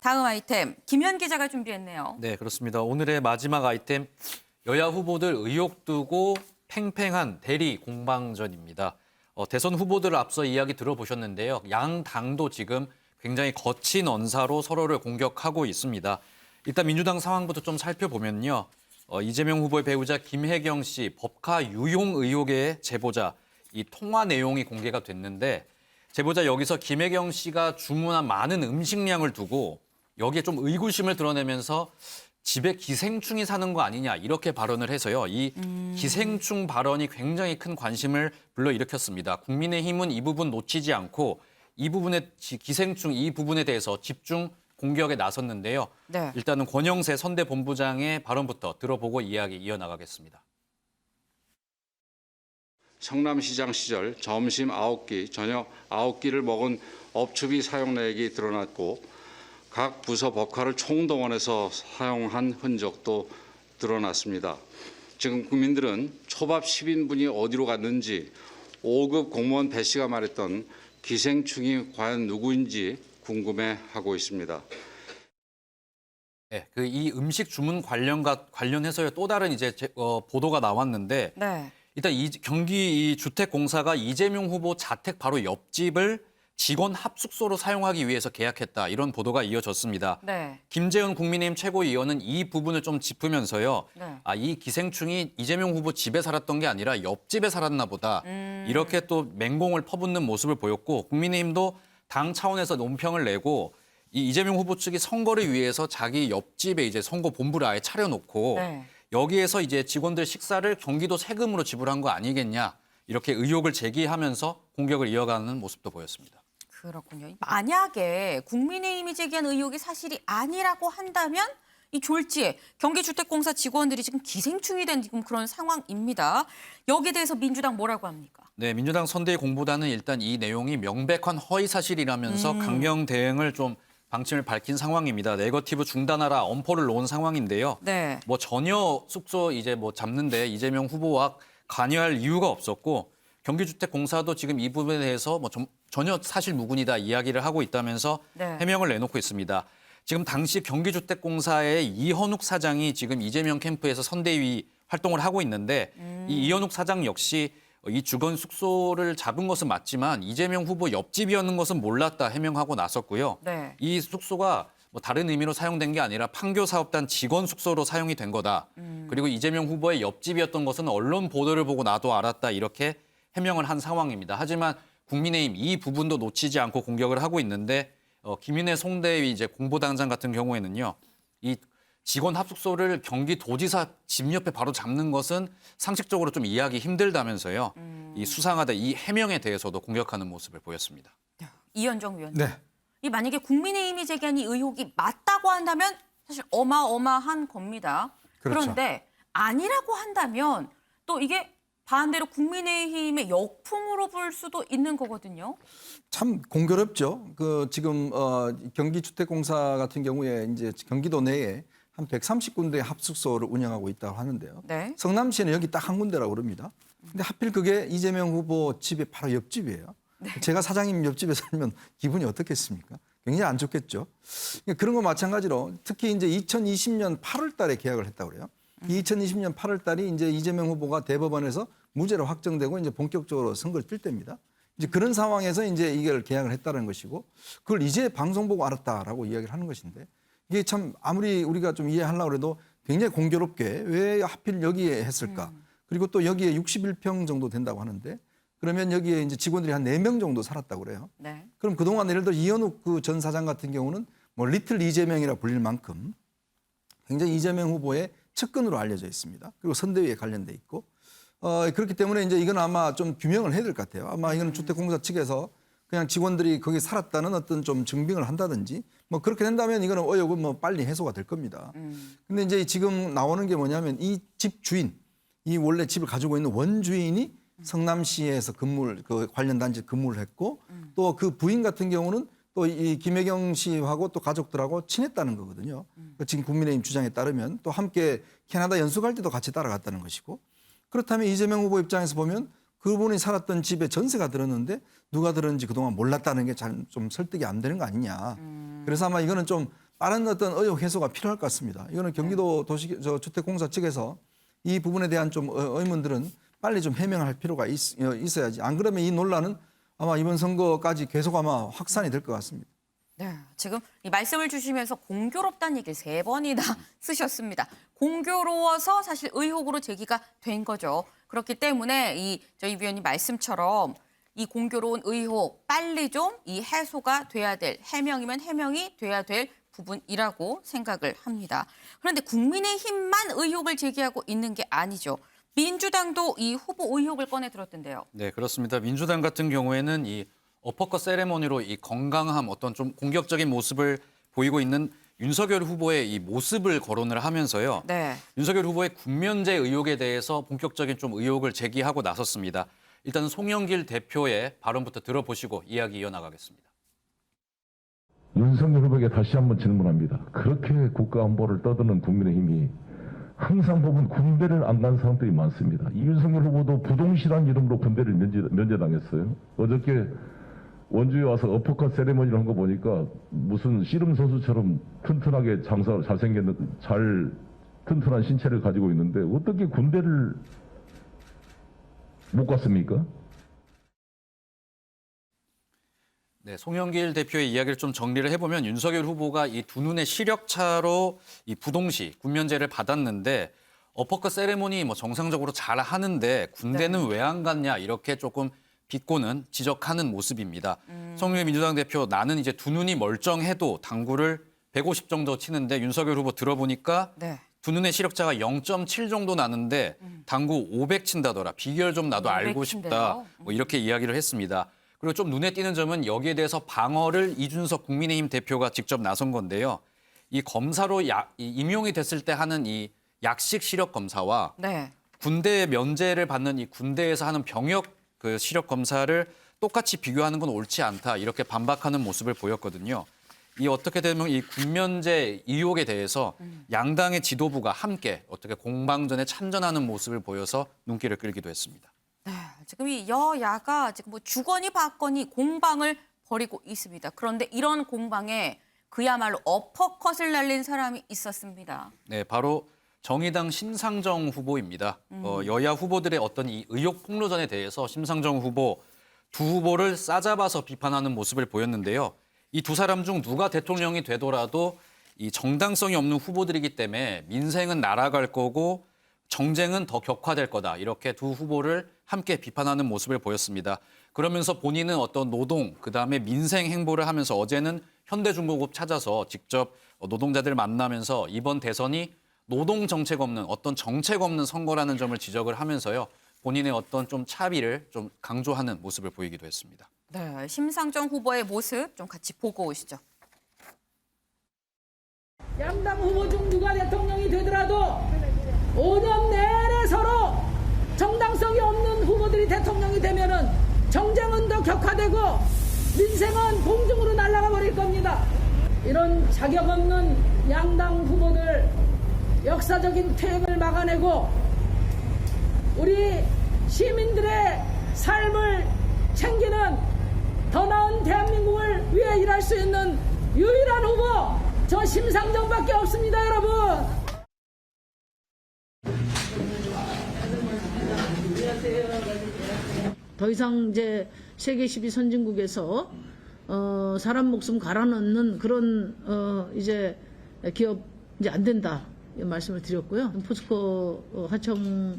다음 아이템 김현 기자가 준비했네요. 네, 그렇습니다. 오늘의 마지막 아이템, 여야 후보들 의혹 두고 팽팽한 대리 공방전입니다. 대선 후보들을 앞서 이야기 들어보셨는데요. 양 당도 지금 굉장히 거친 언사로 서로를 공격하고 있습니다. 일단 민주당 상황부터 좀 살펴보면요. 이재명 후보의 배우자 김혜경 씨 법카 유용 의혹의 제보자, 이 통화 내용이 공개가 됐는데 제보자 여기서 김혜경 씨가 주문한 많은 음식량을 두고 여기에 좀 의구심을 드러내면서 집에 기생충이 사는 거 아니냐 이렇게 발언을 해서요. 이 기생충 발언이 굉장히 큰 관심을 불러일으켰습니다. 국민의힘은 이 부분 놓치지 않고 이 부분에 기생충 이 부분에 대해서 집중 공격에 나섰는데요. 네. 일단은 권영세 선대본부장의 발언부터 들어보고 이야기 이어나가겠습니다. 성남시장 시절 점심 9끼, 저녁 9끼를 먹은 업추비 사용 내역이 드러났고 각 부서 법카를 총동원해서 사용한 흔적도 드러났습니다. 지금 국민들은 초밥 10인분이 어디로 갔는지 5급 공무원 배 씨가 말했던 기생충이 과연 누구인지 궁금해하고 있습니다. 네, 이 음식 주문 관련해서요 또 다른 이제 보도가 나왔는데 네. 일단 경기 주택공사가 이재명 후보 자택 바로 옆집을 직원 합숙소로 사용하기 위해서 계약했다 이런 보도가 이어졌습니다. 네. 김재훈 국민의힘 최고위원은 이 부분을 좀 짚으면서요. 네. 이 기생충이 이재명 후보 집에 살았던 게 아니라 옆집에 살았나 보다. 이렇게 또 맹공을 퍼붓는 모습을 보였고 국민의힘도 당 차원에서 논평을 내고 이 이재명 후보 측이 선거를 위해서 자기 옆집에 이제 선거 본부를 아예 차려놓고 네. 여기에서 이제 직원들 식사를 경기도 세금으로 지불한 거 아니겠냐 이렇게 의혹을 제기하면서 공격을 이어가는 모습도 보였습니다. 그렇군요. 만약에 국민의힘이 제기한 의혹이 사실이 아니라고 한다면 이 졸지에 경기주택공사 직원들이 지금 기생충이 된 지금 그런 상황입니다. 여기에 대해서 민주당 뭐라고 합니까? 네, 민주당 선대위 공보단은 일단 이 내용이 명백한 허위 사실이라면서 강경 대응을 좀 방침을 밝힌 상황입니다. 네거티브 중단하라 엄포를 놓은 상황인데요. 네. 뭐 전혀 숙소 이제 뭐 잡는데 이재명 후보와 관여할 이유가 없었고 경기주택공사도 지금 이 부분에 대해서 뭐 전혀 사실 무근이다 이야기를 하고 있다면서 네. 해명을 내놓고 있습니다. 지금 당시 경기주택공사의 이현욱 사장이 지금 이재명 캠프에서 선대위 활동을 하고 있는데 이 이현욱 사장 역시 이 주건 숙소를 잡은 것은 맞지만 이재명 후보 옆집이었는 것은 몰랐다 해명하고 나섰고요. 네. 이 숙소가 뭐 다른 의미로 사용된 게 아니라 판교사업단 직원 숙소로 사용이 된 거다. 그리고 이재명 후보의 옆집이었던 것은 언론 보도를 보고 나도 알았다 이렇게 해명을 한 상황입니다. 하지만 국민의힘 이 부분도 놓치지 않고 공격을 하고 있는데 김인혜 송대위 이제 공보단장 같은 경우에는요. 이 직원 합숙소를 경기도지사 집 옆에 바로 잡는 것은 상식적으로 좀 이해하기 힘들다면서요. 이 수상하다 이 해명에 대해서도 공격하는 모습을 보였습니다. 이현정 위원님. 네. 이 만약에 국민의힘이 제기한 이 의혹이 맞다고 한다면 사실 어마어마한 겁니다. 그렇죠. 그런데 아니라고 한다면 또 이게 반대로 국민의힘의 역풍으로 볼 수도 있는 거거든요. 참 공교롭죠. 지금 경기주택공사 같은 경우에 이제 경기도 내에 한 130군데 합숙소를 운영하고 있다고 하는데요. 네. 성남시는 여기 딱 한 군데라고 그럽니다. 근데 하필 그게 이재명 후보 집의 바로 옆집이에요. 제가 사장님 옆집에 살면 기분이 어떻겠습니까? 굉장히 안 좋겠죠. 그러니까 그런 거 마찬가지로 특히 이제 2020년 8월 달에 계약을 했다고 그래요. 2020년 8월 달이 이제 이재명 후보가 대법원에서 무죄로 확정되고 이제 본격적으로 선거를 뛸 때입니다. 이제 그런 상황에서 이제 이걸 계약을 했다는 것이고 그걸 이제 방송 보고 알았다라고 이야기를 하는 것인데 이게 참 아무리 우리가 좀 이해하려고 해도 굉장히 공교롭게 왜 하필 여기에 했을까? 그리고 또 여기에 61평 정도 된다고 하는데 그러면 여기에 이제 직원들이 한 4명 정도 살았다고 그래요. 네. 그럼 그동안 예를 들어 이현욱 그 전 사장 같은 경우는 뭐 리틀 이재명이라 불릴 만큼 굉장히 이재명 후보의 측근으로 알려져 있습니다. 그리고 선대위에 관련돼 있고 그렇기 때문에 이제 이건 아마 좀 규명을 해야 될 것 같아요. 아마 이거는 주택공사 측에서 그냥 직원들이 거기 살았다는 어떤 좀 증빙을 한다든지 뭐 그렇게 된다면 이거는 의혹은 뭐 빨리 해소가 될 겁니다. 근데 이제 지금 나오는 게 뭐냐면 이 집 주인, 이 원래 집을 가지고 있는 원주인이 성남시에서 그 관련 단지 근무를 했고 또 그 부인 같은 경우는 또 이 김혜경 씨하고 또 가족들하고 친했다는 거거든요. 지금 국민의힘 주장에 따르면 또 함께 캐나다 연수 갈 때도 같이 따라갔다는 것이고 그렇다면 이재명 후보 입장에서 보면 그분이 살았던 집에 전세가 들었는데 누가 들었는지 그동안 몰랐다는 게 잘 좀 설득이 안 되는 거 아니냐. 그래서 아마 이거는 좀 빠른 어떤 의혹 해소가 필요할 것 같습니다. 이거는 경기도 주택공사 측에서 이 부분에 대한 좀 의문들은 빨리 좀 해명할 필요가 있어야지. 안 그러면 이 논란은 아마 이번 선거까지 계속 아마 확산이 될 것 같습니다. 네, 지금 이 말씀을 주시면서 공교롭다는 얘기를 3번이나 쓰셨습니다. 공교로워서 사실 의혹으로 제기가 된 거죠. 그렇기 때문에 이 저희 위원님 말씀처럼 이 공교로운 의혹 빨리 좀 이 해소가 돼야 될, 해명이면 해명이 돼야 될 부분이라고 생각을 합니다. 그런데 국민의힘만 의혹을 제기하고 있는 게 아니죠. 민주당도 이 후보 의혹을 꺼내 들었던데요. 네, 그렇습니다. 민주당 같은 경우에는 이 어퍼컷 세레머니로 이 건강함 어떤 좀 공격적인 모습을 보이고 있는 윤석열 후보의 이 모습을 거론을 하면서요. 네. 윤석열 후보의 군면제 의혹에 대해서 본격적인 좀 의혹을 제기하고 나섰습니다. 일단 송영길 대표의 발언부터 들어보시고 이야기 이어나가겠습니다. 윤석열 후보에게 다시 한번 질문합니다. 그렇게 국가안보를 떠드는 국민의힘이 항상 보면 군대를 안 간 사람들이 많습니다. 이 윤석열 후보도 부동시란 이름으로 군대를 면제당했어요. 어저께 원주에 와서 어퍼컷 세레머니를 한 거 보니까 무슨 씨름 선수처럼 튼튼하게 잘생겼는 튼튼한 신체를 가지고 있는데 어떻게 군대를 못 갔습니까? 네, 송영길 대표의 이야기를 좀 정리를 해보면 윤석열 후보가 이 두 눈의 시력차로 이 부동시 군면제를 받았는데 어퍼컷 세레모니 뭐 정상적으로 잘 하는데 군대는 왜 안 갔냐 이렇게 조금 비꼬는 지적하는 모습입니다. 송영길 민주당 대표 나는 이제 두 눈이 멀쩡해도 당구를 150 정도 치는데 윤석열 후보 들어보니까 네. 두 눈의 시력차가 0.7 정도 나는데 당구 500 친다더라. 비결 좀 나도 500 알고 싶다. 친대요? 뭐 이렇게 이야기를 했습니다. 그리고 좀 눈에 띄는 점은 여기에 대해서 방어를 이준석 국민의힘 대표가 직접 나선 건데요. 이 검사로 임용이 됐을 때 하는 이 약식 시력 검사와 네. 군대 면제를 받는 이 군대에서 하는 병역 그 시력 검사를 똑같이 비교하는 건 옳지 않다. 이렇게 반박하는 모습을 보였거든요. 이 어떻게 되면 이 군면제 의혹에 대해서 양당의 지도부가 함께 어떻게 공방전에 참전하는 모습을 보여서 눈길을 끌기도 했습니다. 네, 지금 이 여야가 지금 뭐 주거니 받거니 공방을 벌이고 있습니다. 그런데 이런 공방에 그야말로 어퍼컷을 날린 사람이 있었습니다. 네, 바로 정의당 심상정 후보입니다. 여야 후보들의 어떤 이 의혹 폭로전에 대해서 심상정 후보 두 후보를 싸잡아서 비판하는 모습을 보였는데요. 이 두 사람 중 누가 대통령이 되더라도 이 정당성이 없는 후보들이기 때문에 민생은 날아갈 거고 정쟁은 더 격화될 거다. 이렇게 두 후보를 함께 비판하는 모습을 보였습니다. 그러면서 본인은 어떤 노동, 그다음에 민생 행보를 하면서 어제는 현대중공업 찾아서 직접 노동자들 만나면서 이번 대선이 노동 정책 없는 어떤 정책 없는 선거라는 점을 지적을 하면서요. 본인의 어떤 좀 차비를 좀 강조하는 모습을 보이기도 했습니다. 네, 심상정 후보의 모습 좀 같이 보고 오시죠. 양당 후보 중 누가 대통령이 되더라도 5년 내내 서로 정당성이 없는 후보들이 대통령이 되면은 정쟁은 더 격화되고 민생은 공중으로 날아가 버릴 겁니다. 이런 자격 없는 양당 후보들 역사적인 퇴행을 막아내고 우리 시민들의 삶을 챙기는 더 나은 대한민국을 위해 일할 수 있는 유일한 후보 저 심상정밖에 없습니다, 여러분. 더 이상 이제 세계 12 선진국에서 사람 목숨 갈아넣는 그런 이제 기업 이제 안 된다 이 말씀을 드렸고요. 포스코 하청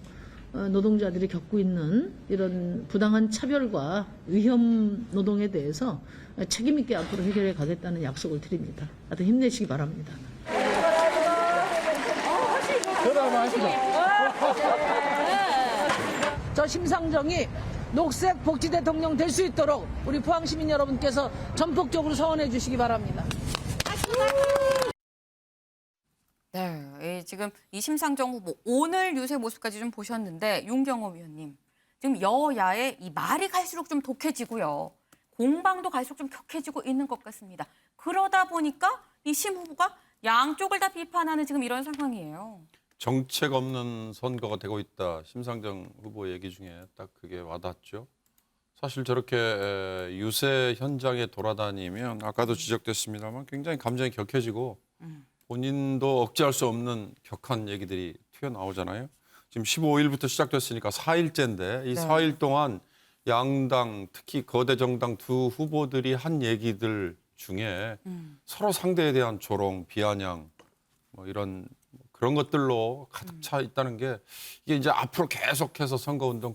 노동자들이 겪고 있는 이런 부당한 차별과 위험 노동에 대해서 책임 있게 앞으로 해결해 가겠다는 약속을 드립니다. 하여튼 힘내시기 바랍니다. 저 심상정이 녹색 복지 대통령 될 수 있도록 우리 포항 시민 여러분께서 전폭적으로 서원해 주시기 바랍니다. 네, 지금 이 심상정 후보 오늘 유세 모습까지 좀 보셨는데 윤경호 위원님, 지금 여야의 이 말이 갈수록 좀 독해지고요. 공방도 갈수록 좀 격해지고 있는 것 같습니다. 그러다 보니까 이 심 후보가 양쪽을 다 비판하는 지금 이런 상황이에요. 정책 없는 선거가 되고 있다. 심상정 후보 얘기 중에 딱 그게 와닿죠. 사실 저렇게 유세 현장에 돌아다니면 아까도 지적됐습니다만 굉장히 감정이 격해지고 본인도 억제할 수 없는 격한 얘기들이 튀어나오잖아요. 지금 15일부터 시작됐으니까 4일째인데 이 4일 동안 양당 특히 거대 정당 두 후보들이 한 얘기들 중에 서로 상대에 대한 조롱, 비아냥 뭐 이런 그런 것들로 가득 차 있다는 게 이게 이제 앞으로 계속해서 선거운동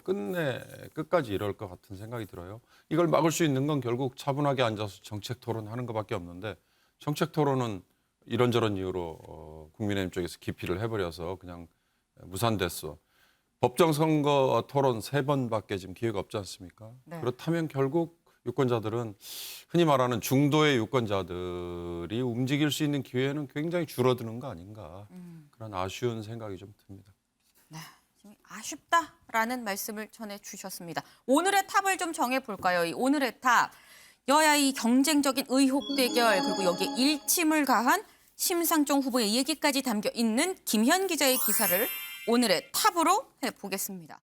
끝까지 이럴 것 같은 생각이 들어요. 이걸 막을 수 있는 건 결국 차분하게 앉아서 정책 토론하는 것밖에 없는데 정책 토론은 이런저런 이유로 국민의힘 쪽에서 기피를 해버려서 그냥 무산됐어. 법정 선거 토론 3번밖에 지금 기회가 없지 않습니까? 네. 그렇다면 결국 유권자들은 흔히 말하는 중도의 유권자들이 움직일 수 있는 기회는 굉장히 줄어드는 거 아닌가 그런 아쉬운 생각이 좀 듭니다. 네, 지금 아쉽다라는 말씀을 전해주셨습니다. 오늘의 탑을 좀 정해볼까요? 이 오늘의 탑. 여야의 경쟁적인 의혹 대결 그리고 여기에 일침을 가한 심상정 후보의 얘기까지 담겨 있는 김현 기자의 기사를 오늘의 탑으로 해보겠습니다.